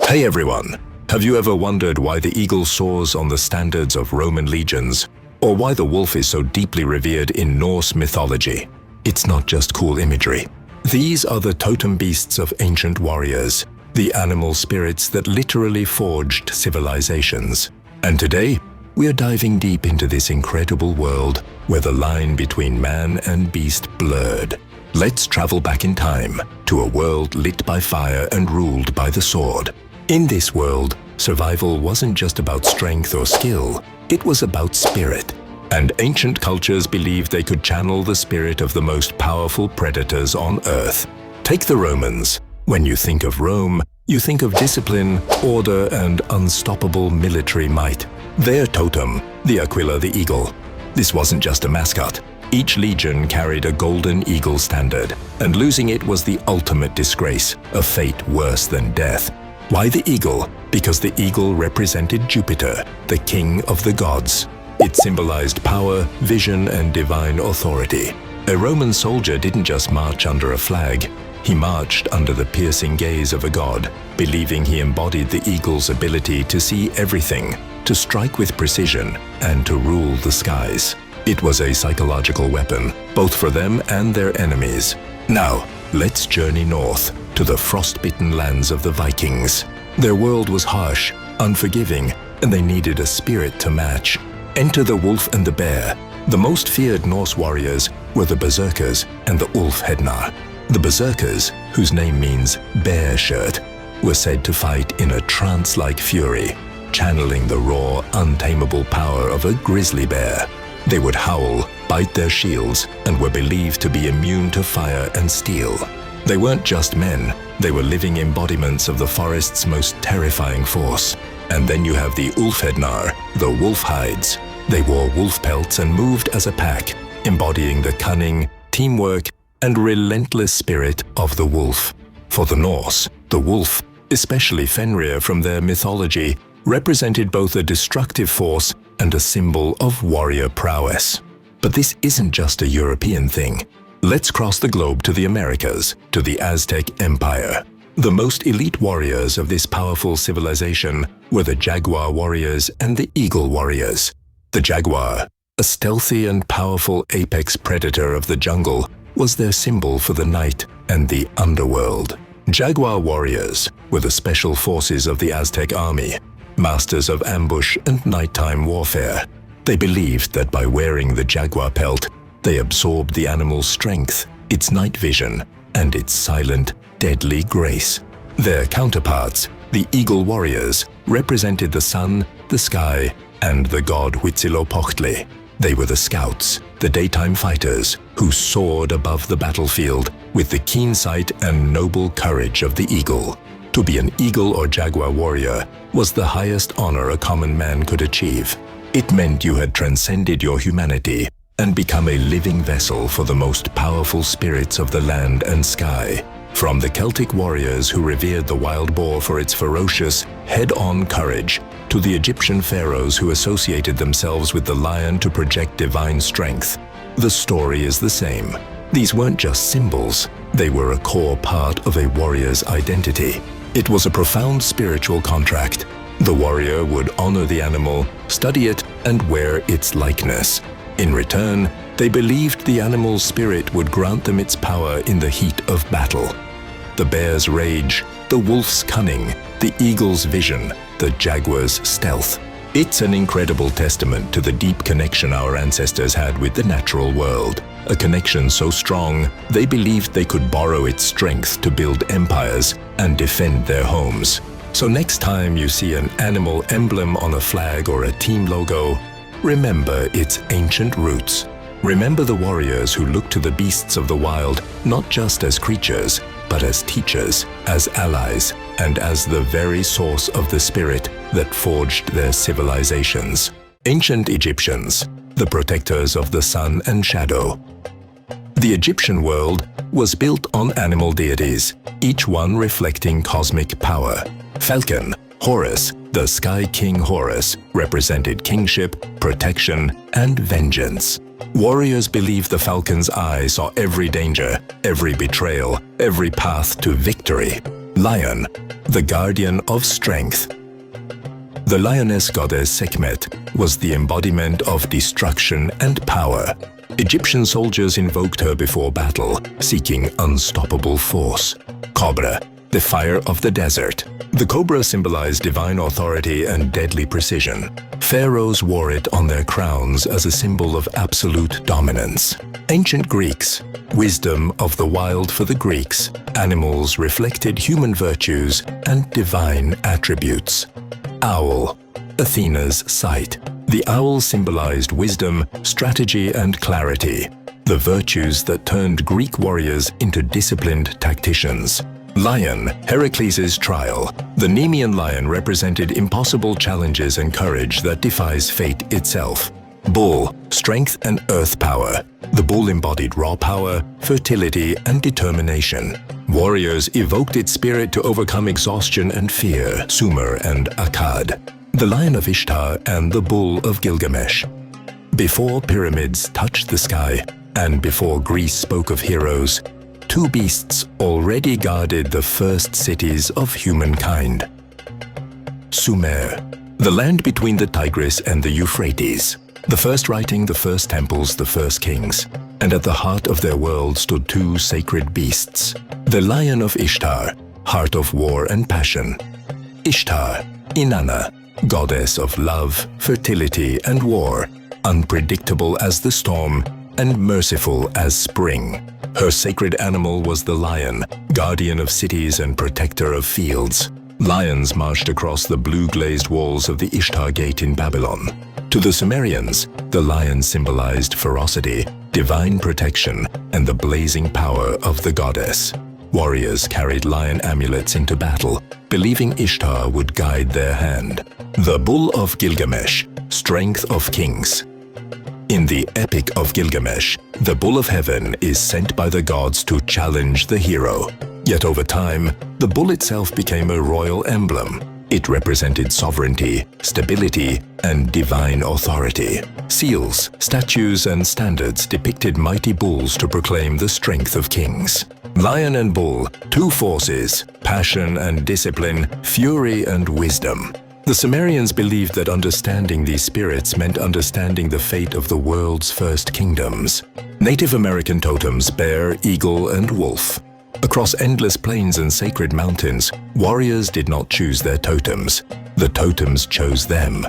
Hey everyone! Have you ever wondered why the eagle soars on the standards of Roman legions? Or why the wolf is so deeply revered in Norse mythology? It's not just cool imagery. These are the totem beasts of ancient warriors, the animal spirits that literally forged civilizations. And today, we are diving deep into this incredible world where the line between man and beast blurred. Let's travel back in time to a world lit by fire and ruled by the sword. In this world, survival wasn't just about strength or skill, it was about spirit. And ancient cultures believed they could channel the spirit of the most powerful predators on Earth. Take the Romans. When you think of Rome, you think of discipline, order, and unstoppable military might. Their totem, the Aquila the eagle. This wasn't just a mascot. Each legion carried a golden eagle standard, and losing it was the ultimate disgrace, a fate worse than death. Why the eagle? Because the eagle represented Jupiter, the king of the gods. It symbolized power, vision, and divine authority. A Roman soldier didn't just march under a flag. He marched under the piercing gaze of a god, believing he embodied the eagle's ability to see everything, to strike with precision, and to rule the skies. It was a psychological weapon, both for them and their enemies. Now, let's journey north to the frost-bitten lands of the Vikings. Their world was harsh, unforgiving, and they needed a spirit to match. Enter the wolf and the bear. The most feared Norse warriors were the berserkers and the Ulfhednar. The berserkers, whose name means bear shirt, were said to fight in a trance-like fury, channeling the raw, untamable power of a grizzly bear. They would howl, bite their shields, and were believed to be immune to fire and steel. They weren't just men, they were living embodiments of the forest's most terrifying force. And then you have the Ulfhednar, the wolf hides. They wore wolf pelts and moved as a pack, embodying the cunning, teamwork, and relentless spirit of the wolf. For the Norse, the wolf, especially Fenrir from their mythology, represented both a destructive force and a symbol of warrior prowess. But this isn't just a European thing. Let's cross the globe to the Americas, to the Aztec Empire. The most elite warriors of this powerful civilization were the jaguar warriors and the eagle warriors. The jaguar, a stealthy and powerful apex predator of the jungle, was their symbol for the night and the underworld. Jaguar warriors were the special forces of the Aztec army, masters of ambush and nighttime warfare. They believed that by wearing the jaguar pelt, they absorbed the animal's strength, its night vision, and its silent, deadly grace. Their counterparts, the eagle warriors, represented the sun, the sky, and the god Huitzilopochtli. They were the scouts, the daytime fighters, who soared above the battlefield with the keen sight and noble courage of the eagle. To be an eagle or jaguar warrior was the highest honor a common man could achieve. It meant you had transcended your humanity and become a living vessel for the most powerful spirits of the land and sky. From the Celtic warriors who revered the wild boar for its ferocious, head-on courage, to the Egyptian pharaohs who associated themselves with the lion to project divine strength, the story is the same. These weren't just symbols, they were a core part of a warrior's identity. It was a profound spiritual contract. The warrior would honor the animal, study it, and wear its likeness. In return, they believed the animal's spirit would grant them its power in the heat of battle. The bear's rage, the wolf's cunning, the eagle's vision, the jaguar's stealth. It's an incredible testament to the deep connection our ancestors had with the natural world. A connection so strong, they believed they could borrow its strength to build empires and defend their homes. So next time you see an animal emblem on a flag or a team logo, remember its ancient roots. Remember the warriors who looked to the beasts of the wild not just as creatures, but as teachers, as allies, and as the very source of the spirit that forged their civilizations. Ancient Egyptians, the protectors of the sun and shadow. The Egyptian world was built on animal deities, each one reflecting cosmic power. Falcon, Horus, the Sky King Horus, represented kingship, protection, and vengeance. Warriors believed the falcon's eye saw every danger, every betrayal, every path to victory. Lion, the guardian of strength. The lioness goddess Sekhmet was the embodiment of destruction and power. Egyptian soldiers invoked her before battle, seeking unstoppable force. Cobra, the fire of the desert. The cobra symbolized divine authority and deadly precision. Pharaohs wore it on their crowns as a symbol of absolute dominance. Ancient Greeks, wisdom of the wild for the Greeks. Animals reflected human virtues and divine attributes. Owl, Athena's sight. The owl symbolized wisdom, strategy, and clarity, the virtues that turned Greek warriors into disciplined tacticians. Lion, Heracles' trial. The Nemean lion represented impossible challenges and courage that defies fate itself. Bull, strength and earth power. The bull embodied raw power, fertility, and determination. Warriors evoked its spirit to overcome exhaustion and fear, Sumer and Akkad. The lion of Ishtar and the bull of Gilgamesh. Before pyramids touched the sky, and before Greece spoke of heroes, two beasts already guarded the first cities of humankind. Sumer, the land between the Tigris and the Euphrates. The first writing, the first temples, the first kings. And at the heart of their world stood two sacred beasts. The lion of Ishtar, heart of war and passion. Ishtar, Inanna, goddess of love, fertility, and war, unpredictable as the storm and merciful as spring. Her sacred animal was the lion, guardian of cities and protector of fields. Lions marched across the blue-glazed walls of the Ishtar Gate in Babylon. To the Sumerians, the lion symbolized ferocity, divine protection, and the blazing power of the goddess. Warriors carried lion amulets into battle, believing Ishtar would guide their hand. The Bull of Gilgamesh, strength of kings. In the Epic of Gilgamesh, the Bull of Heaven is sent by the gods to challenge the hero. Yet over time, the bull itself became a royal emblem. It represented sovereignty, stability, and divine authority. Seals, statues, and standards depicted mighty bulls to proclaim the strength of kings. Lion and bull, two forces, passion and discipline, fury and wisdom. The Sumerians believed that understanding these spirits meant understanding the fate of the world's first kingdoms. Native American totems: bear, eagle, and wolf. Across endless plains and sacred mountains, warriors did not choose their totems. The totems chose them.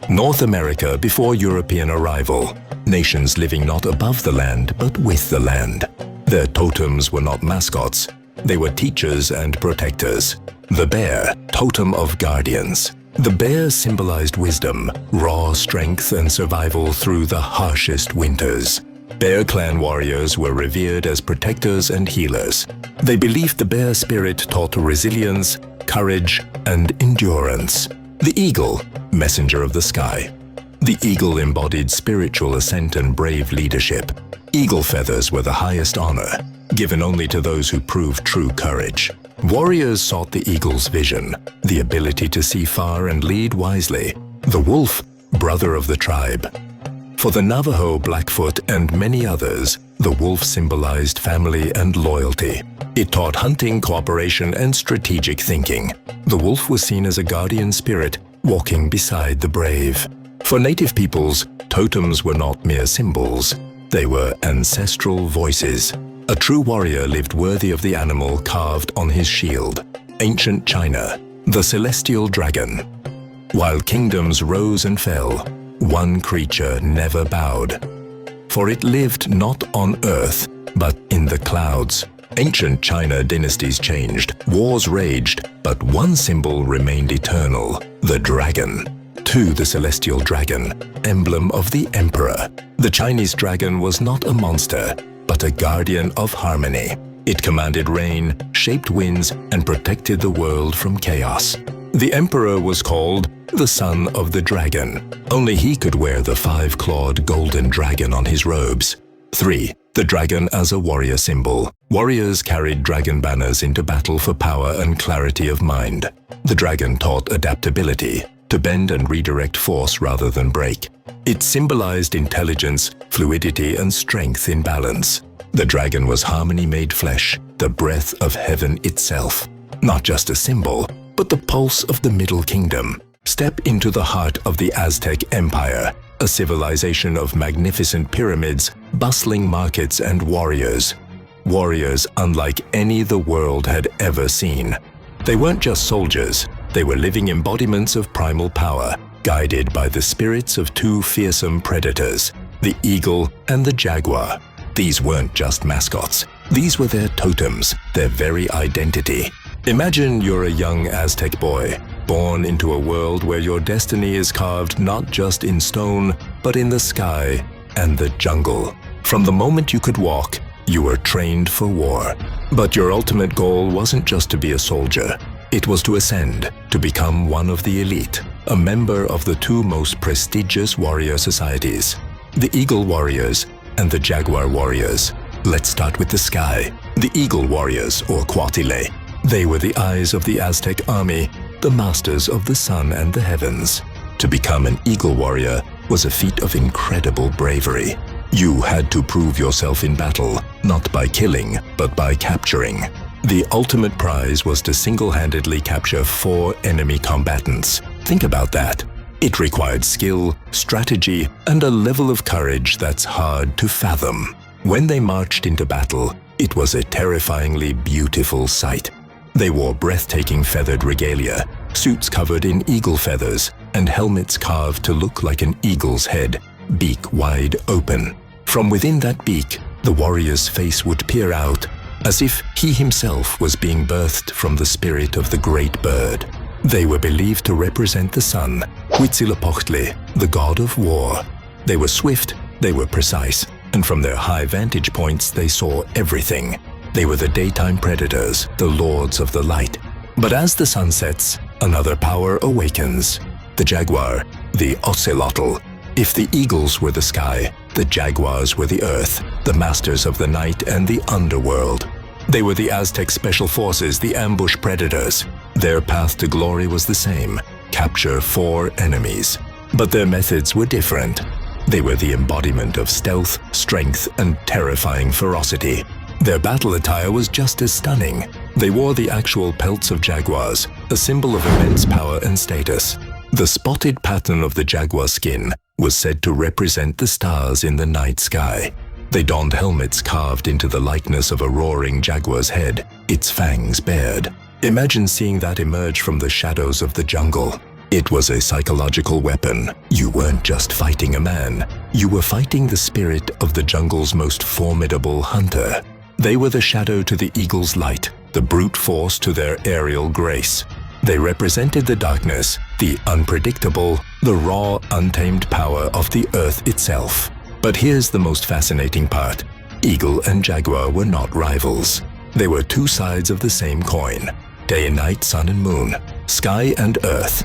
North America before European arrival. Nations living not above the land, but with the land. Their totems were not mascots. They were teachers and protectors. The bear, totem of guardians. The bear symbolized wisdom, raw strength, and survival through the harshest winters. Bear clan warriors were revered as protectors and healers. They believed the bear spirit taught resilience, courage, and endurance. The eagle, messenger of the sky. The eagle embodied spiritual ascent and brave leadership. Eagle feathers were the highest honor, given only to those who proved true courage. Warriors sought the eagle's vision, the ability to see far and lead wisely. The wolf, brother of the tribe. For the Navajo, Blackfoot, and many others, the wolf symbolized family and loyalty. It taught hunting, cooperation, and strategic thinking. The wolf was seen as a guardian spirit, walking beside the brave. For native peoples, totems were not mere symbols. They were ancestral voices. A true warrior lived worthy of the animal carved on his shield. Ancient China, the celestial dragon. While kingdoms rose and fell, one creature never bowed. For it lived not on earth, but in the clouds. Ancient China dynasties changed, wars raged, but one symbol remained eternal: the dragon. The celestial dragon, emblem of the emperor. The Chinese dragon was not a monster, but a guardian of harmony. It commanded rain, shaped winds, and protected the world from chaos. The emperor was called the son of the dragon. Only he could wear the five-clawed golden dragon on his robes. 3. The dragon as a warrior symbol. Warriors carried dragon banners into battle for power and clarity of mind. The dragon taught adaptability, to bend and redirect force rather than break. It symbolized intelligence, fluidity, and strength in balance. The dragon was harmony made flesh, the breath of heaven itself. not just a symbol, but the pulse of the Middle Kingdom. Step into the heart of the Aztec Empire, a civilization of magnificent pyramids, bustling markets, and warriors. Warriors unlike any the world had ever seen. They weren't just soldiers, they were living embodiments of primal power, guided by the spirits of two fearsome predators, the eagle and the jaguar. These weren't just mascots, these were their totems, their very identity. Imagine you're a young Aztec boy, born into a world where your destiny is carved not just in stone, but in the sky and the jungle. From the moment you could walk, you were trained for war. But your ultimate goal wasn't just to be a soldier. It was to ascend, to become one of the elite, a member of the two most prestigious warrior societies, the Eagle Warriors and the Jaguar Warriors. Let's start with the sky. The Eagle Warriors, or Cuatile. They were the eyes of the Aztec army, the masters of the sun and the heavens. To become an Eagle Warrior was a feat of incredible bravery. You had to prove yourself in battle, not by killing, but by capturing. The ultimate prize was to single-handedly capture 4 enemy combatants. Think about that. It required skill, strategy, and a level of courage that's hard to fathom. When they marched into battle, it was a terrifyingly beautiful sight. They wore breathtaking feathered regalia, suits covered in eagle feathers, and helmets carved to look like an eagle's head, beak wide open. From within that beak, the warrior's face would peer out, as if he himself was being birthed from the spirit of the great bird. They were believed to represent the sun, Huitzilopochtli, the god of war. They were swift, they were precise, and from their high vantage points they saw everything. They were the daytime predators, the lords of the light. But as the sun sets, another power awakens. The jaguar, the ocelotl. If the eagles were the sky, the jaguars were the earth, the masters of the night and the underworld. They were the Aztec special forces, the ambush predators. Their path to glory was the same: capture 4 enemies. But their methods were different. They were the embodiment of stealth, strength, and terrifying ferocity. Their battle attire was just as stunning. They wore the actual pelts of jaguars, a symbol of immense power and status. The spotted pattern of the jaguar skin was said to represent the stars in the night sky. They donned helmets carved into the likeness of a roaring jaguar's head, its fangs bared. Imagine seeing that emerge from the shadows of the jungle. It was a psychological weapon. You weren't just fighting a man. You were fighting the spirit of the jungle's most formidable hunter. They were the shadow to the eagle's light, the brute force to their aerial grace. They represented the darkness, the unpredictable, the raw, untamed power of the earth itself. But here's the most fascinating part. Eagle and jaguar were not rivals. They were two sides of the same coin. Day and night, sun and moon, sky and earth.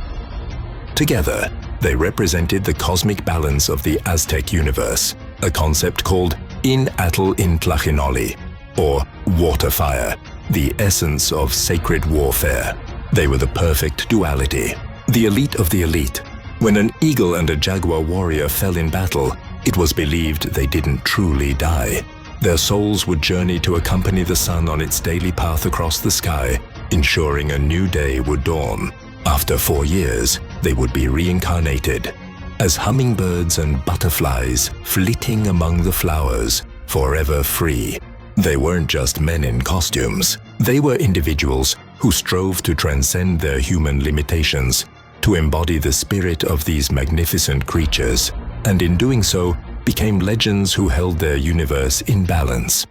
Together, they represented the cosmic balance of the Aztec universe, a concept called in atl in tlachinoli, or water fire, the essence of sacred warfare. They were the perfect duality, the elite of the elite. When an eagle and a jaguar warrior fell in battle, it was believed they didn't truly die. Their souls would journey to accompany the sun on its daily path across the sky, ensuring a new day would dawn. After 4 years, they would be reincarnated as hummingbirds and butterflies flitting among the flowers, forever free. They weren't just men in costumes. They were individuals who strove to transcend their human limitations, to embody the spirit of these magnificent creatures, and in doing so, became legends who held their universe in balance.